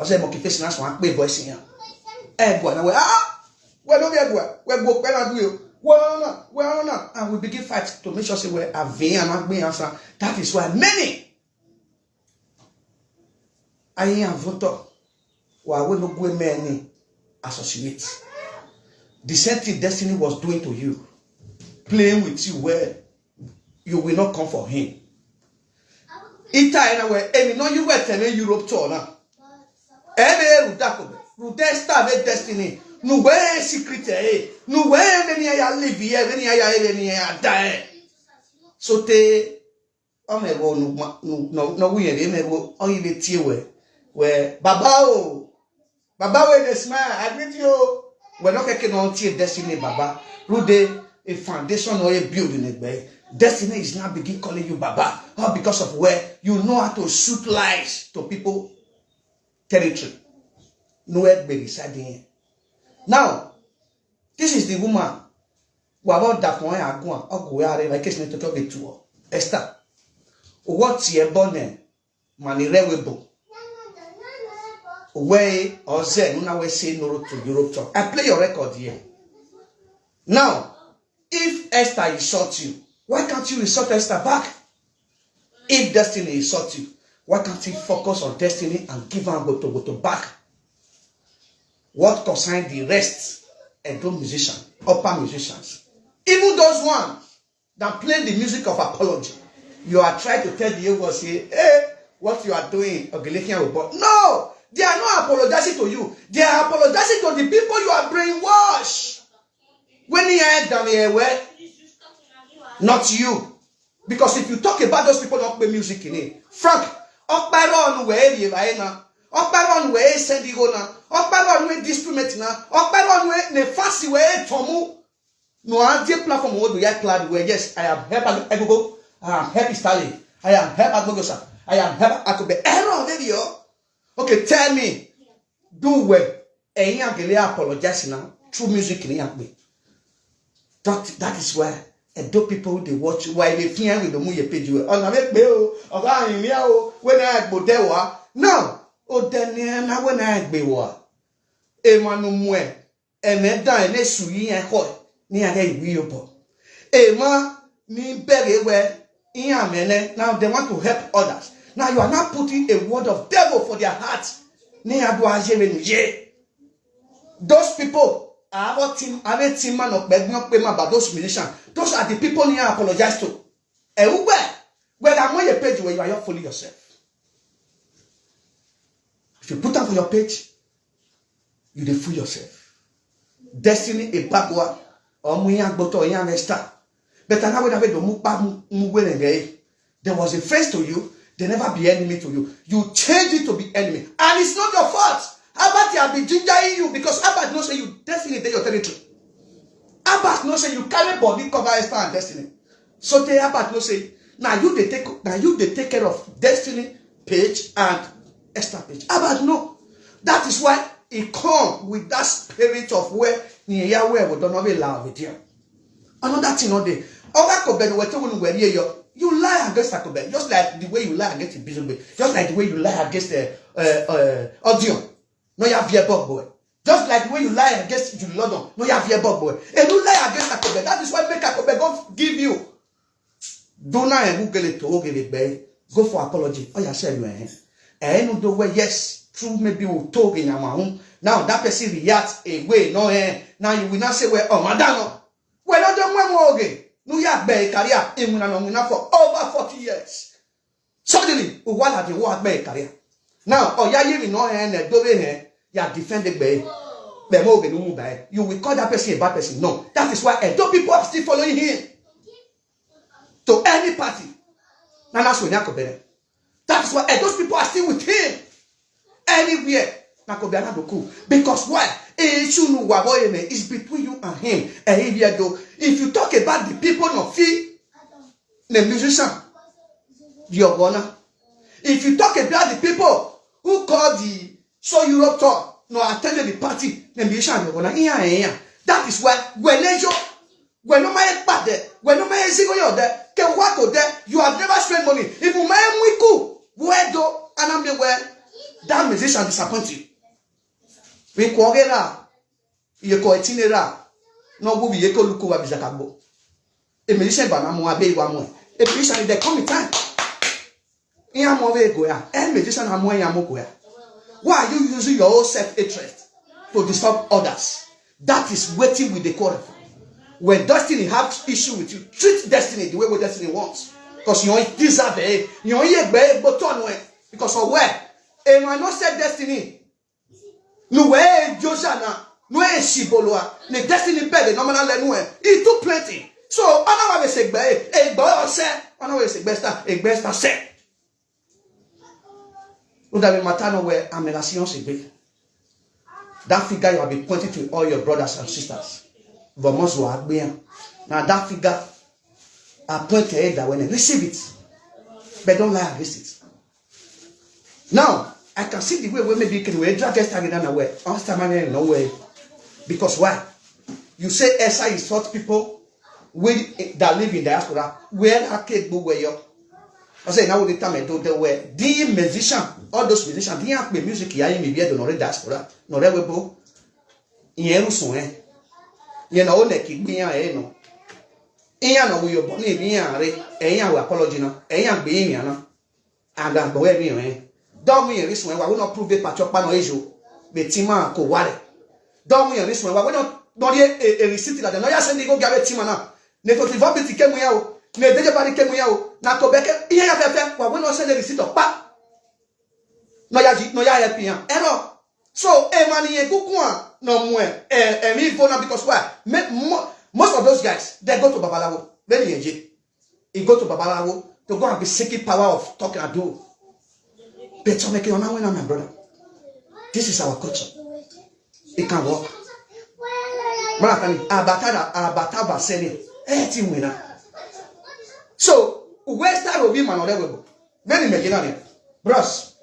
I say motivation as one play voice here. Eh, go na we we no we go pay do you. Well, no, and we begin fight to make sure say we are vain and not answer. That is why many I am voter why we no go many associate. The same thing destiny was doing to you, playing with you where you will not come for him. Ita anywhere, and no you were telling Europe tour now. Ebe Rudesta ve destiny. No way secret eh. No way any ya live here, any ya die. So te omego no we emego o ibe tie where Baba we the smile. I greet you. We're not taking on tie destiny Baba. Rude a foundation or a building it. Destiny is now begin calling you Baba. All because of where you know how to shoot lies to people territory. Nowhere be residing. Now, this is the woman who about that point I go or go out like case to talk to Esther. What's your bonnet? Manirewebo. Way or Zen, now we say no to Europe talk. I play your record here. Now, if Esther insult you, why can't you insult Esther back? If destiny insult you, why can't you focus on destiny and give her go to back? What concerns the rest and those musicians, upper musicians, even those ones that play the music of apology, you are trying to tell the Yoruba say, hey, what you are doing, no, they are not apologizing to you. They are apologizing to the people you are brainwashed. When you are down here, where not you, because if you talk about those people don't play music in it, Frank, Okparon where you are now. Okparon we send you na. Okparon we distribute na. Okparon we ne fast we tomu. No idea platform wo do ya cloud we yes I am help Agogo. I am help Stanley. I am help Agogosa. I am help Akobe. Error video. Okay, tell me. Do well. Eyin agele apologize now through music ni agbe. That is why Edo people they watch why they fear with the mu ye page we. Ona make pe o. Oga yin mi o. When I go there wa. Now o deni na we na gbe wa e manu mu ene dan ene su yi en ko ni ane iwi obo e ma ni bere we in amene. Now they want to help others. Now you are not putting a word of devil for their hearts. Ni adu ajere ni ye. Those people are about team man of begbon pe ma ba those musicians. Those are the people you apologize to. E ugbe where that on your page where you are not fooling yourself. If you put up for your page, you dey fool yourself. Destiny a bagwa or muya gboto yan Esther. But now when there was a friend to you, they never be enemy to you. You change it to be enemy. And it's not your fault. Abat have been gingering you because Abat knows say you destiny dey your territory. Abat knows say you carry body cover Esther and destiny. So they Abat knows say now you they take care of destiny page and Esther page. Abat no. That is why he come with that spirit of where Yahweh would not be allowed with you. Another thing on there. You lie against Akobe, just like the way you lie against the business, just like the way you lie against the audio. No, you have your boy. Just like the way you lie against Julie London. No, you have your boy. And you lie against Akobe. That is why make Akobe God give you. Do not Google it to go for apology. Oh, you said you are. And you know where yes, true maybe we'll talk in our home. Now that person reacts a way, no now you will not say well, oh madam. Well not done one more again. No ya be career in for over 40 years. Suddenly, what had the work be career? Now, oh ya you know and do here, ya defended by you will call that person a bad person. No, that is why Edo people are still following him. To any party. Now that's when that is why those people are still with him. Anywhere. Because why? It's between you and him. If you talk about the people of fee, the musician, you're gonna. If you talk about the people who call the Show Europe tour, no attended the party, the musician, you're gonna. That is why when no matter bad there, when no matter single you're there, can work out there, you have never spent money. If you may we cool, where do and I'm where that musician disappoint you. We kwogera, ye ko etinera, no go ye ko luko wa bizakabo. A musician banamu abe wa mo. A musician they come in time. Iya mo we go ya. A musician amo ya mo go ya. Why are you using your own self-interest to disturb others? That is waiting with the quarrel. When destiny has issue with you, treat destiny the way what destiny wants. Because you deserve it. You because of where? A man not set destiny. No way, Josana. No way, Shiboloa. The destiny bed, no man it too plenty. So, I know say, a boy say, I know say, best say. Would have been matano where amelation se. That figure you have been pointing to all your brothers and sisters. But most will have been. Now that figure I pointed that when they receive it, but don't lie against it. Now I can see the way where maybe you can drag this target away. No way. Because why? You say Esa is taught people that live in diaspora where I can't go where you. I say now the time I do the way the musician, all those musicians, they have music here in the no diaspora, no rebel. In Yerusalem, you know, like it no. Iyan no we born in iyan re, eyan we apology no, eyan be iyan no. And that boy me eh. Don't we reason why we not prove the patropa no ejo, be tima ko ware. Don't we reason why we not a receipt that no ya send go gabe tima na. Ne to tivon be tike mu ya o. Ne deje bari ke mu ya o. Na to beke iyan ya fefe, why we not send the receipt pa. No ya help yan. Error. So e mani e gukun no mu me phone because why? Most of those guys, they go to Babalawo. Very easy. He go to Babalawo to go and be seeking power of talking and do. But to make it on my brother. This is our culture. It can work. So, where's that will be man or whatever? Very imagine bros.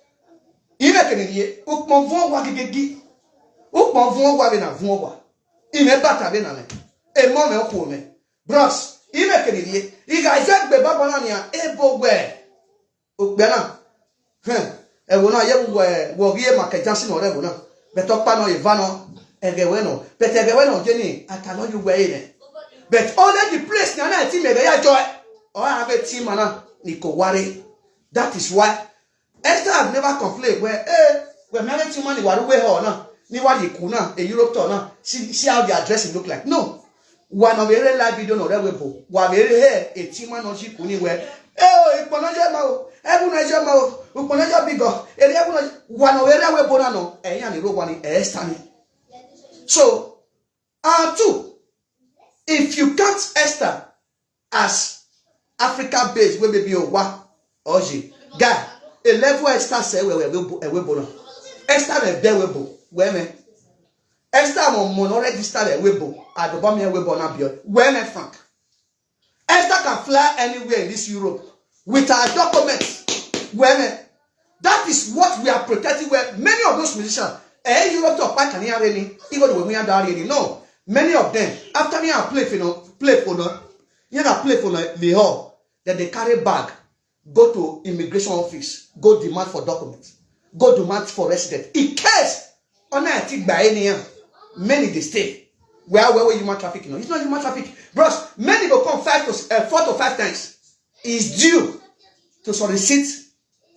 Even can you ukmonvon wa gigi? Ukmonvon wa bena vonwa. Ime bata bena le. E mo me okwo me. Bros, ime can you? You guys get be baba na e bogwe. Ogbe na. E wo na ye wo gie makejansi no rebo na. Be to pa no ivano egewe no. But egewe no jeni atalo you we ne. But only the place na team e be ya joy. Or have a team na ni ko ware. That is why Esther have never complained where when many team money waru we ho na. Ni wa di ku na e Europe to na. See how the addressing look like. No. One of the live video no rebo. Wa very here a team man no ji ku ni where iponoje ma o. Ebu na je ma o. Iponoje bigo. Eri ebu na one of the we bona no. Eyan ni ro wa ni Esther ni. So, two, if you count Esther as Africa based, where maybe Owa or G, guy, a level Esther say we bono. Esther a be webo, where me. Esther mon already started a webo at the bomb here webo na bio. Where me Frank. Esther can fly anywhere in this Europe with her documents. Where me. That is what we are protecting. Where many of those musicians. Europe to pack and hear any, even when we are down no. Many of them, after me, I play for the hall, then they carry bag, go to immigration office, go demand for documents, go demand for resident. In case, on I think by any many they stay. Where human trafficking? It's not human trafficking. Bros, many will come 4 to 5 times. Is due to solicit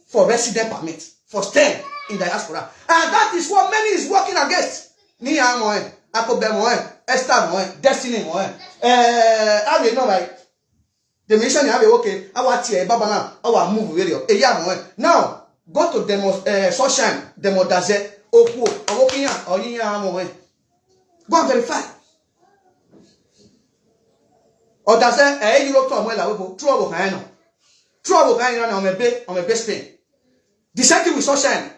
for resident permit, for staying in diaspora. And that is what many is working against. Ni amoe, akobe moe, Esther moe, destiny moe. I will know like the mission you have okay. Our tie baba na, our move radio. Eya moe. Now go to demo social demo daze oku owokinya oyinya moe. Go and verify. Or daze Europe to moe la webo trouble kan no. Trouble kan na on my best pain. The same thing with social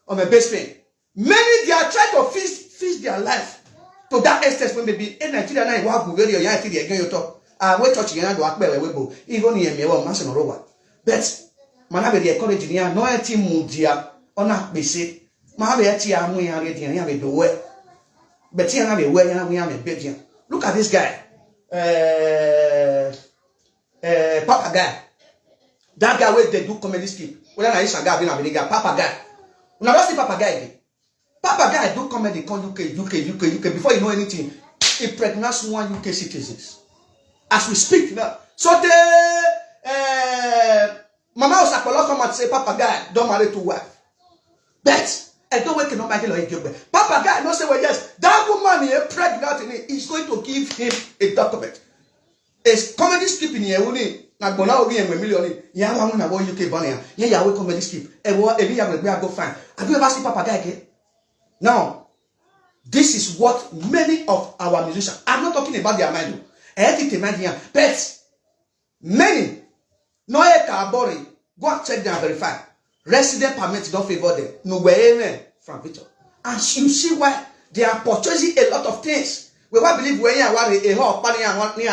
on my best friend. Many they are trying to feast their life to that extent when maybe in Nigeria now you have very young till again you talk. We touch again do akpe webo even in me we mass no rowa. But man be the encourage ni no eti mudia ona pese. Man be eti amu yan re dia yan be do we. But yan be we yan we am be dia. Look at this guy. Papa guy. That guy where they do comedy skit. When I is guy be na be guy Papa guy. Now don't see Papa Guy again. Papa Guy do comedy come UK before you know anything. He pregnant one UK citizens. As we speak now. So Mama Osakolo come and say Papa Guy don't marry to wife. But I don't wake up like Papa Guy no say well yes, that woman is pregnant is going to give him a document. It's comedy strip in here only. Na gbona obi en million ya wa na wo UK born ya. Ya we comedy strip. E ya go fine. Have you ever seen Papa Guy again? Now, this is what many of our musicians, I'm not talking about their mind, but many, no body, go and check them and verify. Resident permits don't favor them. No way from Victor. And you see why they are purchasing a lot of things. We will believe when you are a whole party and 1 week.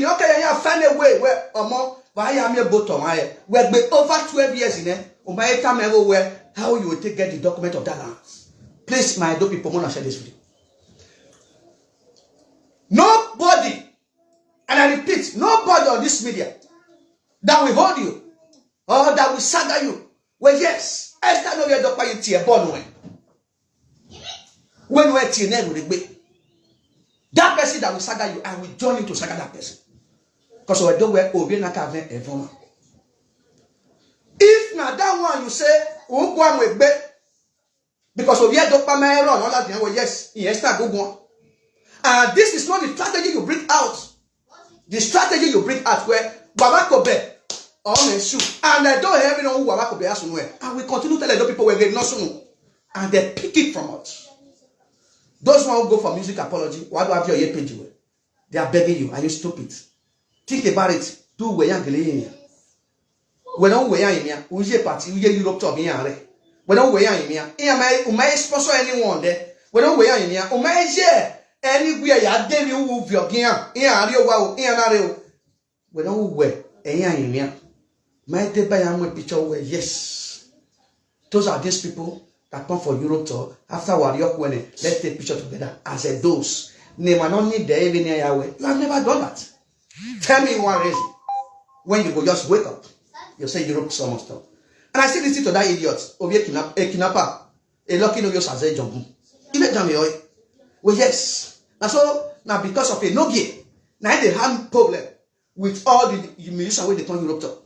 Okay, you find a way where more. Why am I bottom? We'll be over 12 years in there. Time everywhere. How you will take get the document of that land? Please, my do people want to share this video. Nobody, and I repeat, nobody on this media that will hold you or that will saga you. Well, yes, I start know your doctor in tier born when you are tier with the that person that will saga you, I will join you to saga that person. Because we don't wear over na kave evoma. If na that one you say, who go with be because of your dopamine run, all that yes, start go on. And this is not the strategy you bring out. The strategy you bring out where Babakobe on a shoe, and I don't even know who Babakobe has somewhere. And we continue telling the people we're getting not so, and they pick it from us. Those who go for music apology, why do I have your ear page? They are begging you. Are you stupid? Think about it. Do we young Gillian? When all we are in here, we say party, we get Europe to be here. When all we are in here, may sponsor anyone there. When all we are in here, may share anywhere you dare you move your gear. Here are you wow, here are you. When all we are in here, may they buy a picture where yes. Those are these people that come for Europe tour after Warrior when let's take picture together as a dose. They might not need the even Yahweh. You have never done that. Tell me one reason. When you go just wake up, you say Europe so much stuff. And I still listen to that idiot, Ovie Kinapa, a lucky no use as a jump. Well, yes. Now so now because of a no game, now they have problem with all the musicians when they turn Europe tour.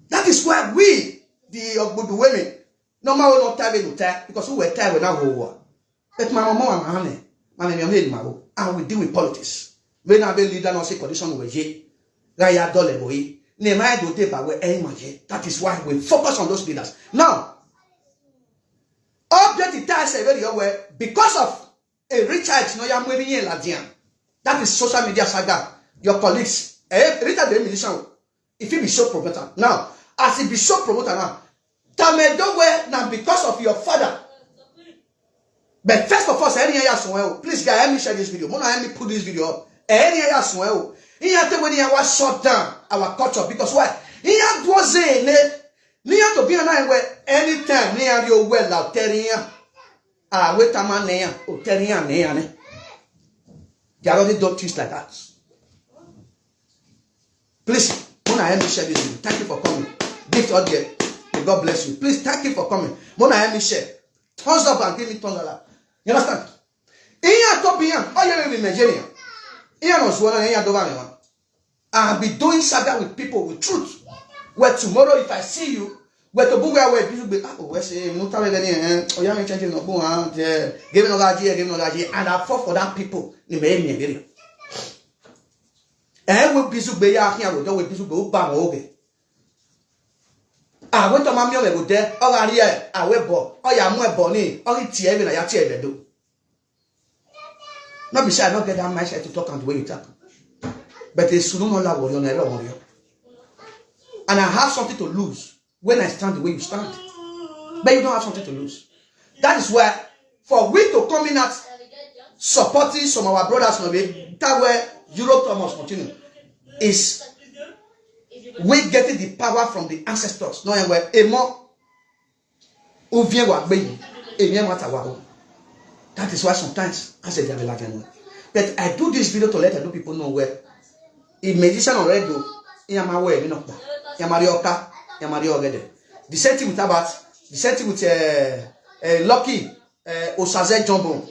That is why we, the women, no matter not time because we were tired with that whole war. But my mama and we deal with politics. When I be leader no say condition we je. Raya dollar boy. That is why we focus on those leaders. Now, object very aware because of a Richard no that is social media saga. Your colleagues, Richard the musician, if he be so promoter. Now, as he be so promoter now, now because of your father. But first of all, please guys, let me share this video. Let me put this video up. He had to when he was shut down our culture because why? He had was near to be an eye where anytime near your well out terrier. Wait a man near or terrier near. They already don't things like that. Please, Mona, let me share this video. Thank you for coming. Gift audience. May God bless you. Please, thank you for coming. Mona, let me share. Thumbs up and give me thumbs up. You understand? Here to be oh yeah, in Nigeria. Here was one and here do I'll be doing saga with people with truth. Where tomorrow if I see you, where to buga where people be we say no tell any oh yeah change no go give no gaji and I fought for that people in Nigeria. We bisu be ya here we do we bisu go ba mo oge. Went to my meal with there, or I hear, I web ball, or ya more bonny, or it's even a chair do. Not be sure I don't get that much to talk and the way you talk. But it's soon no love on your warrior. And I have something to lose when I stand the way you stand. But you don't have something to lose. That is where, for we to come in at supporting some of our brothers, that where Europe must continue is. We getting the power from the ancestors. No, where emo uvien wa baby, that is why sometimes I say but I do this video to let other people know where a magician already do. Yamawe, Yamarioka, Yamario. The same thing with Abat. The same thing with Lucky Osaze Jumbo.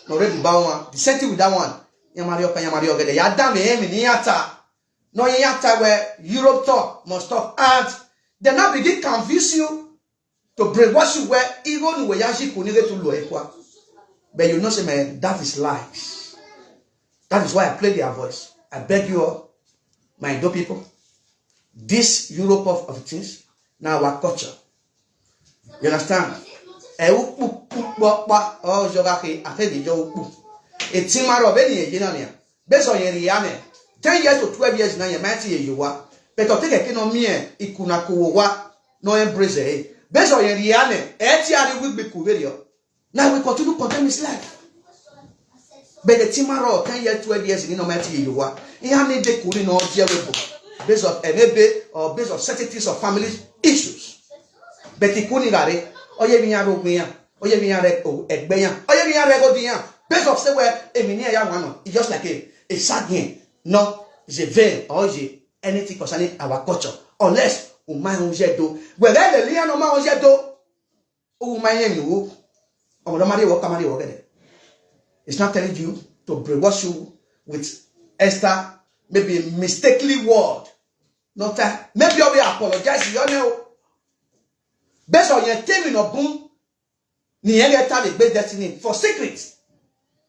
No ready Bauma. The same thing with that one. Yamario Yamario Gede. Yadam Niata. No Yata where Europe talk must talk. And they now begin confuse you to brainwash you where even where Yashi Kunige to Loekwa. But you know, say, man, that is lies. That is why I play their voice. I beg you all, my Indo people, this Europe of things, now our culture. You understand? Oh, Jogaki, I tell you, it's in my Robin, based on your 10 years to 12 years now, you might see you are. But to take a kin on me, it could not no embrace it. Based on your Riane, Etiari will be video. Now we continue to condemn his life. But the Timaro 10 years, 12 years in no matter you are. He had the cooling or based on MB or based on certain of family issues. But he couldn't get it. Oh, yeah, we are Rognia. Oh, yeah, we are Egbeya. Oh, yeah, we are Regodia. Based on somewhere, a mini young one. It's just like a sad game. No, it's a vein or anything concerning our culture. Unless Umay Unjedo. Whether the Lian Oma Unjedo, Umay you. It's not telling you to brainwash you with Esther, maybe a mistakenly word. Not that maybe you'll be apologizing. You know, based on your telling of boom, Niega time base destiny for secrets.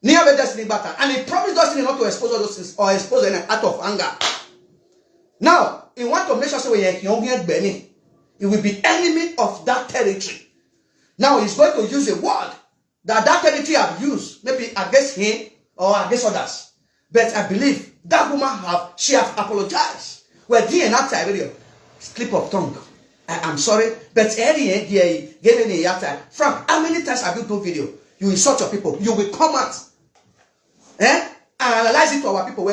Niega destiny battle, and he promised destiny not to expose all those things or expose an act of anger. Now, he want to make sure when you're Benny, he will be enemy of that territory. Now he's going to use a word that territory have used, maybe against him or against others. But I believe that woman she have apologized. Well, DNA video, slip of tongue. I'm sorry, but Eddie gave me a time. Frank, how many times have you done video? You insult your people, you will come out. And analyze it to our people.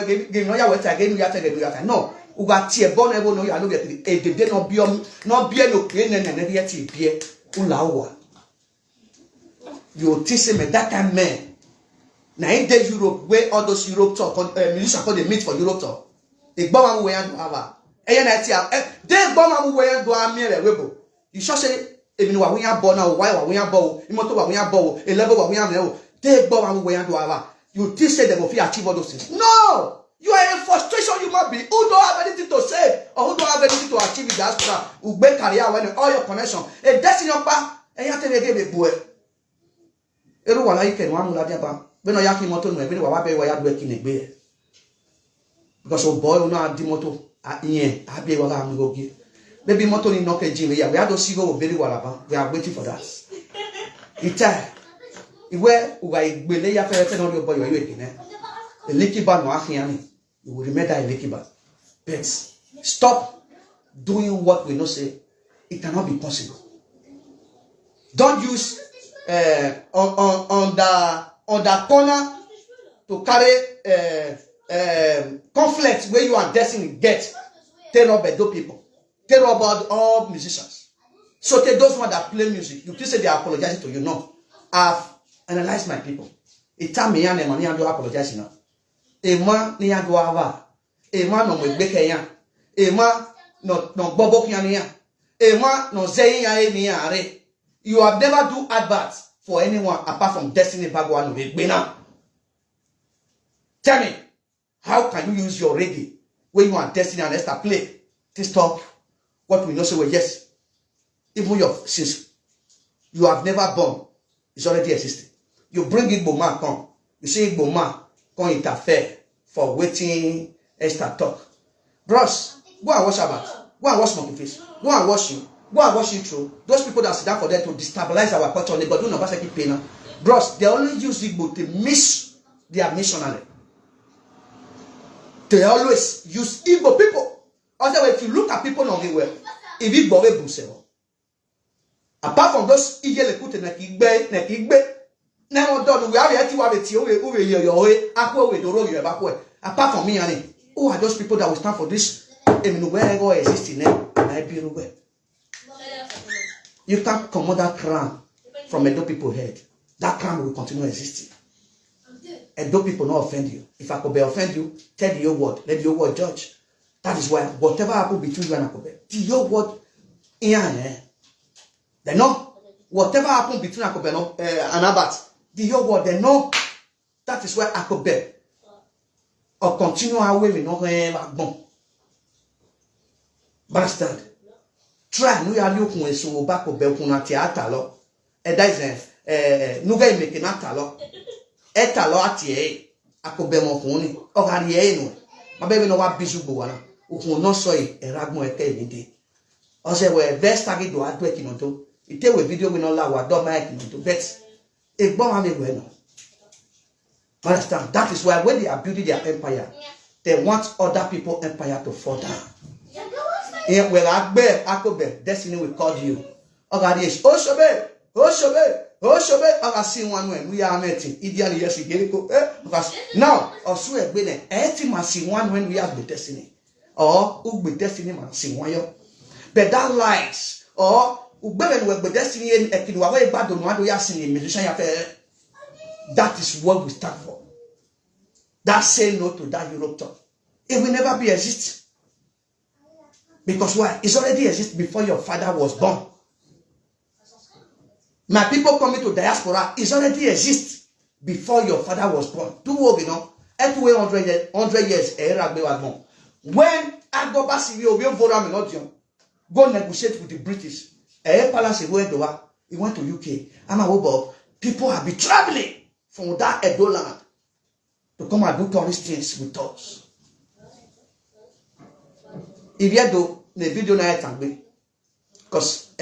No, we got tear born ever no you get it. Not be no pain and yet be ulawa. You teach me that kind of man. Now in the Europe, where all those Europe talk, musicians call the meet for Europe talk. The bomb way and have they bomb way and go a mere rebel. You shall say, if you are we are born now, why we are bow, Imoto we are bow, a level we are now, they bomb way and do have. You teach say they will achieve all those things. No! You are in frustration, you might be. Who don't have anything to say, or who don't have anything to achieve in diaspora, who make career when all your connection. A destiny of power, and you have to give a boy. Everyone like can one like that. When I yaki moto no, everyone wa be wa ya do ekine gbe. Because oh boy, we no adi moto. Yen, abi wa ga mi go gi. Baby moto ni no ke ji we ya. We had to see go very well. We are waiting for that. Ita. Iwe uga igbele ya fere no boy wa you ekine. Elikiba no ahiani. You will remember Elikiba. But stop doing what we know say. It cannot be possible. Don't use on the corner to carry conflict where you are destined get tell about those people, tell about all musicians. So take those ones that play music. You please say they are apologizing to you. No, I've analyzed my people. It's time me and money and do apologize now. Ema ni ya do ava. Ema no mwebeke ya. Ema no bobo kiani ya. Ema no zeyi ya eni ya are. You have never do adverts for anyone apart from Destiny Bagwan Bena. Tell me, how can you use your reggae when you are Destiny and Esther play to stop what we know say well, yes. Even since you have never born, it's already existing. You bring Igbo man come, you say Igbo man come interfere for waiting Esther talk. Bros, go and watch about. Go and watch Monkey Face. Go and watch you. Go and watch it through. Those people that sit down for them to destabilize our culture, they got do no keep paying. Bros, they only use Igbo to miss their missionary. They always use Igbo people. Also, if you look at people not well, if Igbo we buseo. Apart from those Igbo put na kigbe, now done we have yet to have it over your akwa we do roll your back way. Apart from me, who are those people that will stand for this? Where go existing now? I be aware. You can't command that crown from Edo people's head. That crown will continue existing. Edo people not offend you. If Akobe offend you, tell the your word. Let your word judge. That is why whatever happens between you and Akobe, the your word, They know whatever happened between Akobe and Abat, the whole world, they know. That is why Akobe or continue our way, no bon. Understand? Try no ya look when so back of Belkuna theatre law. And that is nouvelle mekanata law. Etalo atie Akobe Mokuni or Harieno. My baby no what bisu buana. Who no soy a ragmo a day. I say, well, best target do I do it in auto. It tell a video we no allow what don't make into bets. A bomb have it well. Understand? That is why when they are building their empire, they want other people's empire to fall down. Yeah, well, Akobe, destiny will call you. Okay, yes, Oshobe, I see one when we are meeting. Ideally, yes, now, also, I see one when we have the destiny. Or who be destiny man see one. But that lies, or who better work with destiny and Ekiwa way bad on what we are seeing in musician affair. That is what we stand for. That say no to that Europe talk. It will never be exist. Because why? It's already exist before your father was born. My people coming to diaspora, it's already exist before your father was born. Do work, you know. 100 years, when Agoba Sivio Voram go negotiate with the British, Palace he went to UK. I'm a people have been traveling from that Edo land to come and do tourist things with us. If you do the video night and be because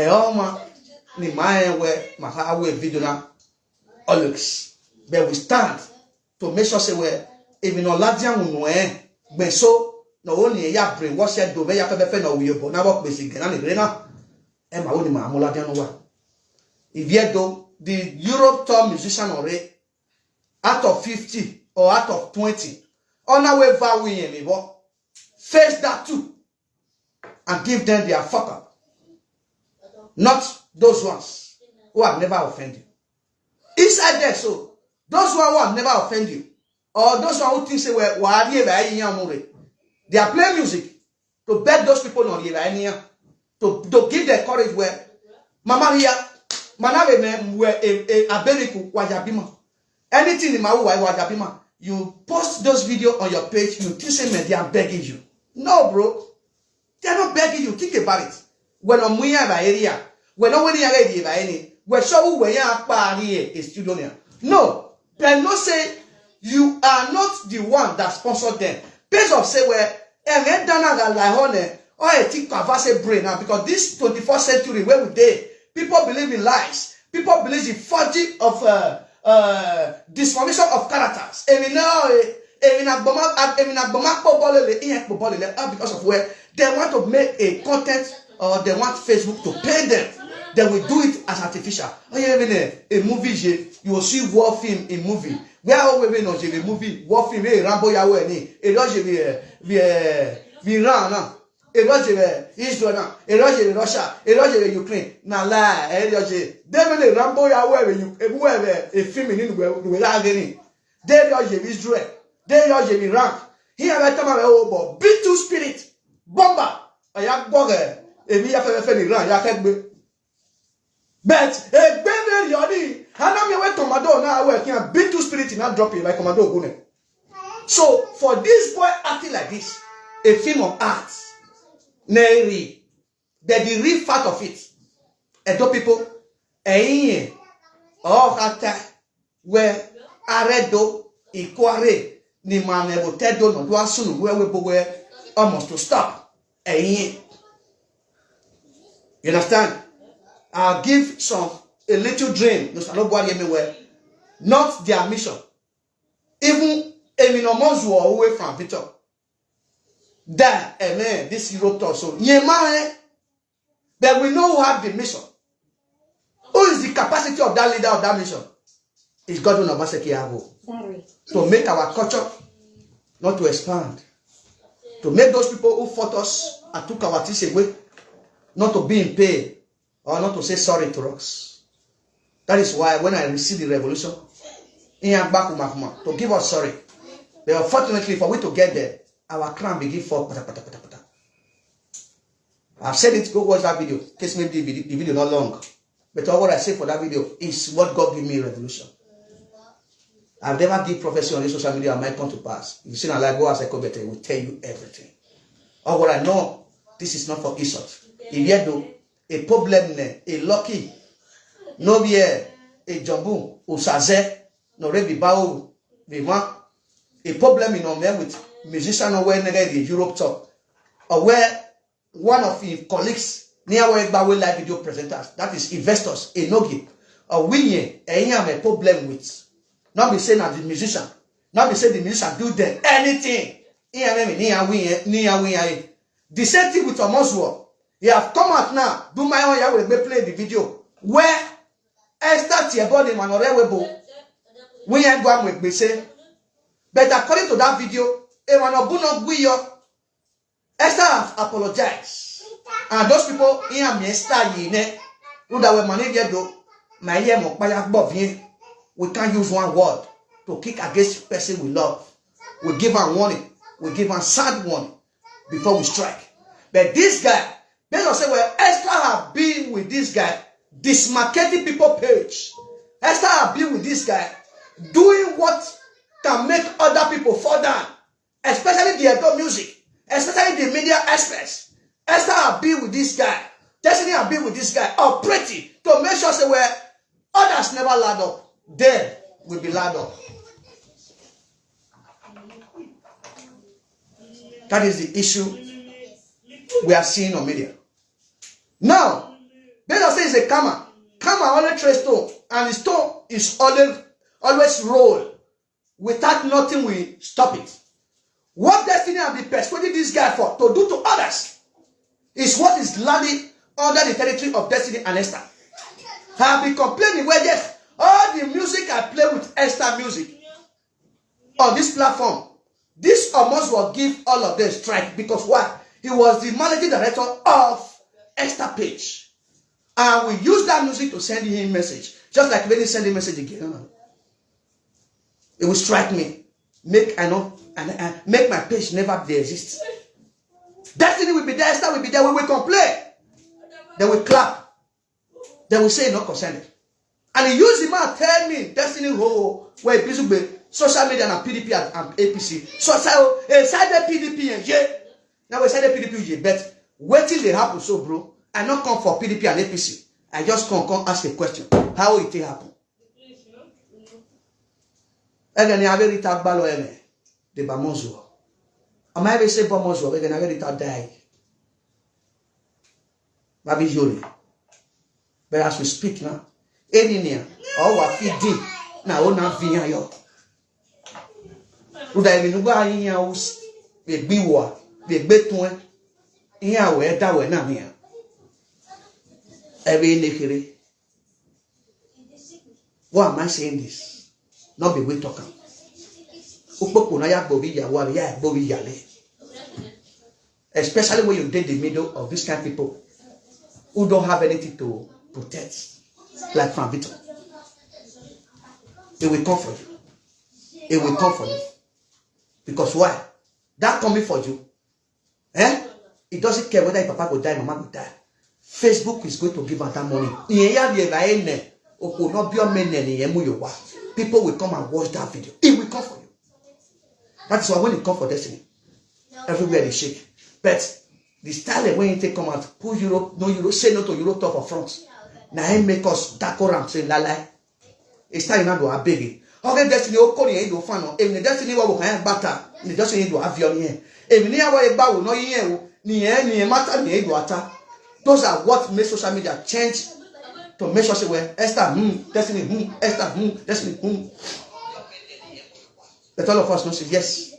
ni my way my highway video now Alex, but we stand to make sure say we even on Ladian we so no only ya brainwash do me ya fe na we bo na work basic na ni na e ma woni ma amola den wa if you do the Europe tour musician already out of 50 or out of 20 on our way value me face that too and give them their fuck up, not those ones who have never offended you inside there. So those who have never offended you or those who think say they are playing music to beg those people on to give their courage where Mama here, Manawe me abeniku wajabima. Anything in my wajabima, you post those videos on your page, you think say they are begging you. No, bro. They are not begging you. Think about it. When I'm winning by area, when I'm winning already by any, we're sure we are a student. No, they not say you are not the one that sponsored them. Based of say where and dana like honey or a think kavase brain now because this 21st century where we day people believe in lies, people believe in forging of disformation of characters. And we know because of where they want to make a content or they want Facebook to pay them. They will do it as artificial. Oh yeah, a movie you will see war film in movie. Where are we not a movie war film? Rambo Yahweh ni. A Roger Iran now. A Roger Israel now. A Roger Russia. A Roger Ukraine. Now lie. A Roger. They will Rambo Yahweh. Whoever a film in without any. They Roger Israel. They Roger Iraq. Here I come about B2 spirit bomber. I have bugger. A me have Iran. Ya have but a baby yoni, I know me where commando now where can B2 spirit not drop you like commando gune. So for this boy acting like this, a film of art, Neri, that the real fact of it, and to people, all after where Aredo, Equare, ni manebo tedo no do asunu where we bowe almost to stop. You understand? I'll give a little dream. Not their mission. Even Eminomozu away from Victor. That amen. This Europe talk so. But we know who have the mission. Who is the capacity of that leader of that mission? It's Godwin Obaseki Abo. To make our culture not to expand. To make those people who fought us and took our things away not to be in pain. Or not to say sorry to us. That is why when I received the revolution, to give us sorry. But unfortunately, for we to get there, our crown begin fall. I've said it, go watch that video. In case maybe the video not long. But all what I say for that video is what God gave me revelation. I've never give prophecy on this social media and might come to pass. If you see, like go as a better, it will tell you everything. All what I know, this is not for insult. If you do a problem, a lucky, no be a jumbo, or saze, no rebi bao, a problem in on there with musician or where the Europe talk, or where one of his colleagues near where Bawe live video presenters, that is investors, a nogi, or we have a problem with. Not be saying as the musician, not be saying the musician do them anything. The same thing with Omoswo. He have come out now. Do my own, will be play the video where Esther Tiebody man or Rewebo. We ain't going with me say. But according to that video, Esther have apologized. And those people here me Esther yine. Who that were managed do my ear mokpaya gbovie. We can't use one word to kick against the person we love. We give a warning. We give a sad warning before we strike. But this guy, they don't say, well, Esther have been with this guy, dismarketing people page. Esther have been with this guy, doing what can make other people fall down, especially the adult music, especially the media experts. Esther have been with this guy. Destiny have been with this guy, operating to make sure say, well, others never lad up. Then will be lad up. That is the issue we are seeing on media. Now, they don't say it's a camera. Camera only trace stone, and the stone is always roll. Without nothing will stop it. What Destiny have been persuading this guy for to do to others is what is landing under the territory of Destiny and Esther. I have been complaining where yes. All the music I play with Esther music on this platform, this almost will give all of them strike because why? He was the managing director of Esther page. And we use that music to send him a message. Just like when he send a message again. It will strike me. Make my page never exist. Destiny will be there, Esther will be there. We will complain. They will clap. They will say not concerned. And he used him and tell me, Destiny, where busy with social media and PDP and APC. So I said PDP and yeah. Now we said PDP, yeah. But wait till they happen, so bro. I not come for PDP and APC. I just come ask a question. How will it happen? And then I very talk balo ene. The Bamonzo. Am I ever say Bamonzo? We're gonna very talk die. Maybe Yuri. But as we speak now. Eninia, or what feeding now on a via yo. Would I mean, why in your house? Be biwa, be between in our way that way now here. Every necessary. Why am I saying this? Not be we talking. Especially when you're in the middle of this kind of people who don't have anything to protect. Like Frank Victor. It will come for you. It will come for you. Because why? That coming for you. It doesn't care whether your papa will die, mama will die. Facebook is going to give her that money. People will come and watch that video. It will come for you. That is why when it comes for Destiny, everywhere they shake. But the style when you come out, pull Europe, no Europe, say no to Europe top of France. Now he make us dakoram say la la. It's time now to abeg. Okay, Destiny o ko ni do fan no. Even Destiny wa wo kan bata. Ni Destiny do avion here. Even ni awa egba wo no yin wo. Ni matter ni do ata. Those are what make social media change to make sure say well Esther Destiny Esther Destiny But all of us know say yes.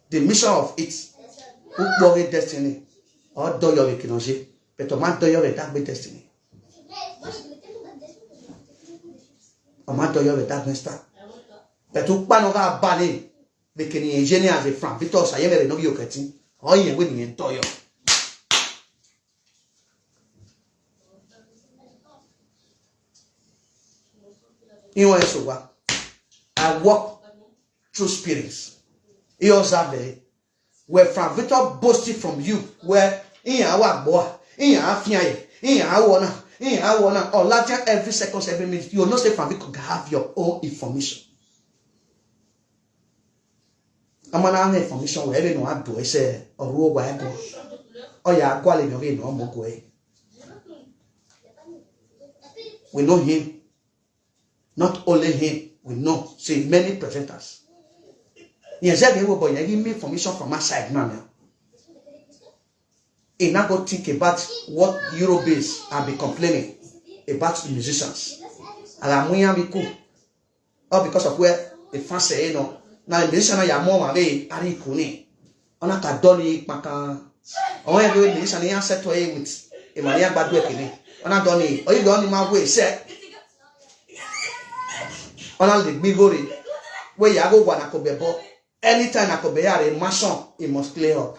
The mission of it who worry Destiny or do your economy. But to man do your that be Destiny. Ama do your that Esther. But to pa no ga ba ni be kini engineer as a Frank Victor Sayemere no bi o ketin. O yen we ni to yo. I walk through spirits. You observe where Frank Victor boasted from you, where in our boy, in our fiaye, in our one, I wanna or Latin every second, every minute. You know, say family could have your own information. I'm gonna have information where every no I do. I say or who I go. Oh yeah, quality of it no more go. We know him. Not only him, we know. See many presenters. Yes, I give me information from my side now. And now go think about what Eurobase have been complaining about the musicians. And I'm going to be cool. All because of where the fans say, you know, now the musicians are more of a Ari Kuni. On a Kadoli Maka. Or every musician here set away with a Maria bad working. On a Donny, or you don't in my way, say. On all the big gory where you go one Akobebo. Anytime Akobeyare a mason, he must clear up.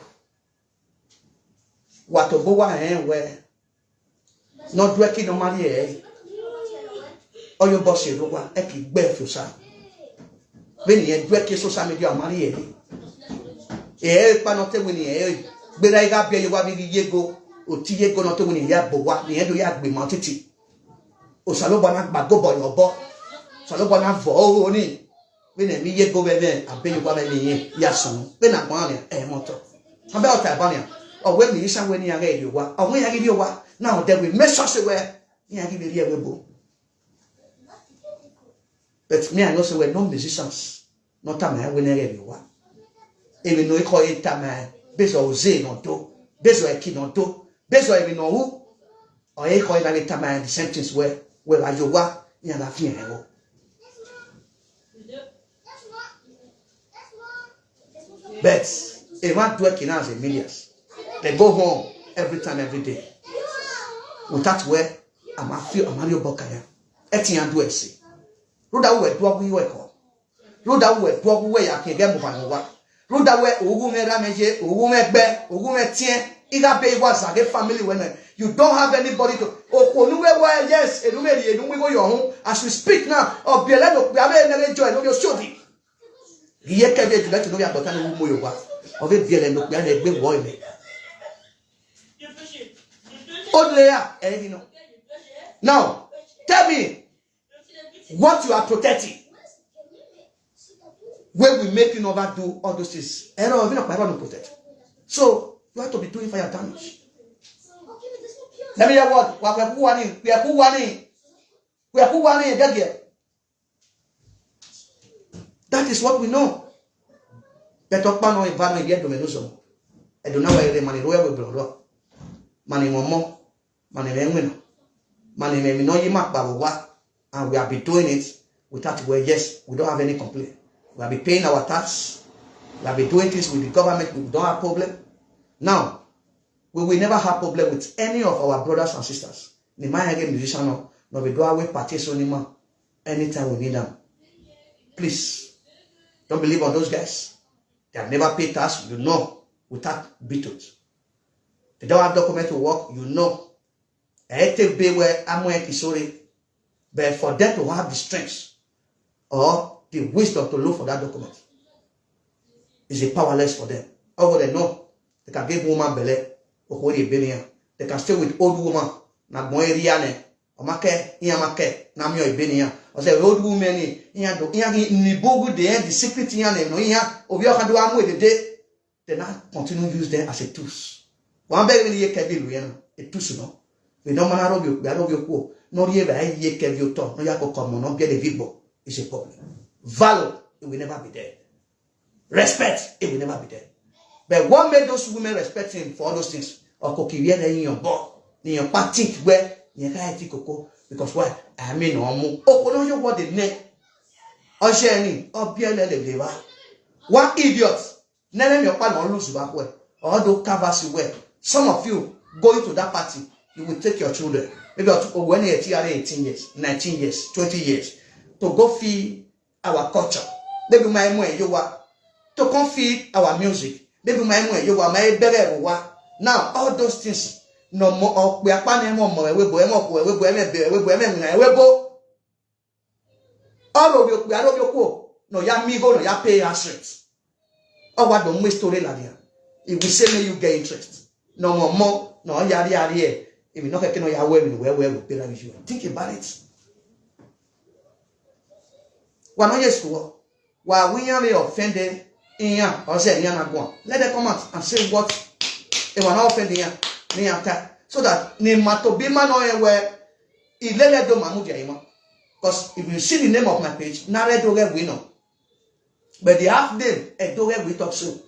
What to go where not working no money, eh? Or your boss, you know, a keep bear for some. When you work social media money, eh? Eh, panote winning, eh? But I got you want me yego, or Tiego not winning yet, but what the end of yard be mounted. O Salobana Bagobo, your boy. Salobana for all only. When a me go there, I beg you what I mean, yes, son. Then I'm one, a motor. How about Tabania? Or when you say when you are ready, or when I give you what? Now then we mess us away. Yeah, give you a book. But me, I know so we're no musicians. Not a man when I read you what. Even though you call it a man, based on Zane or do, based on a kid or do, based on even know who, or a call it a man, the sentence where are you what? You're not feeling. But if I'm working as a millions, they go home every time, every day. Without where I'm a few Mario Bokaya. Etian do a see. Ruda we do we work on. Ruda we do we I can get more. Ruda we Ugume Rameje, Ugume Be, Ugume Tien, Iga Bay was a family when you don't have anybody to where yes, and we go your home as we speak now, or be a lot of Biabe joy of your shooting. Here can be to know about an Umuyowa of a deal and look at a big boy. Oddly, now tell me what you are protecting. When we make you overdo all those things, error of not protect. So you have to be doing fire damage. Let me hear what we are warning. We are warning. We are warning again. That is what we know. But talk about no environment yet to menuso. I don't know where the money royal will blow. Money more, money men, money may know you mark what, and we have been doing it without where yes, we don't have any complaint. We have been paying our tax, we have been doing things with the government, we don't have problem. Now, we will never have problem with any of our brothers and sisters. The man musician no we do away parties anymore anytime we need them. Please. Don't believe on those guys. They have never paid tax, you know, without beatles. They don't have document to work, you know. But for them to have the strength or the wisdom to look for that document is a powerless for them. Over they know they can give woman belly or they can stay with old woman. Na moeriane omake iamake na mio ibenia. O say old woman ni bogu de the secret yan no ya obi o kan do amu edede. They now continue use them as a tools. One beg really Kevin Luena, a tools no. We don't manage of you, no ye by ye Kevin talk, no yako come no get a vibo. It's a problem. Value, it will never be there. Respect, it will never be there. But what made those women respect him for all those things? Or coquille in your board, in your party where you can't cocoa, because why? I mean, no more. Oh, no, you what the neck. Or sharing, or Pierre Leva. One idiot. Never your partner lose back way. Or do covers you wear. Some of you going to that party, you will take your children. Maybe when you're 18 years, 19 years, 20 years, to go feed our culture. Maybe my way you are to come feed our music. Maybe my way you are my better. Now all those things no more. We are planning more. We go. All of you, we are of your no ya me go no ya pay our strength. Oh, what don't waste story like that. If we say may you get interest. No more, no yari. If you not can ya where we pay you. Think about it. One no yes to while we are offended in ya or say ya go. Let them come out and say what they were not offending ya. So that ne mato be man or where he let do mamudia ima. Because if you see the name of my page, Nare Doge Wino. But the half name, a Doge we talk so.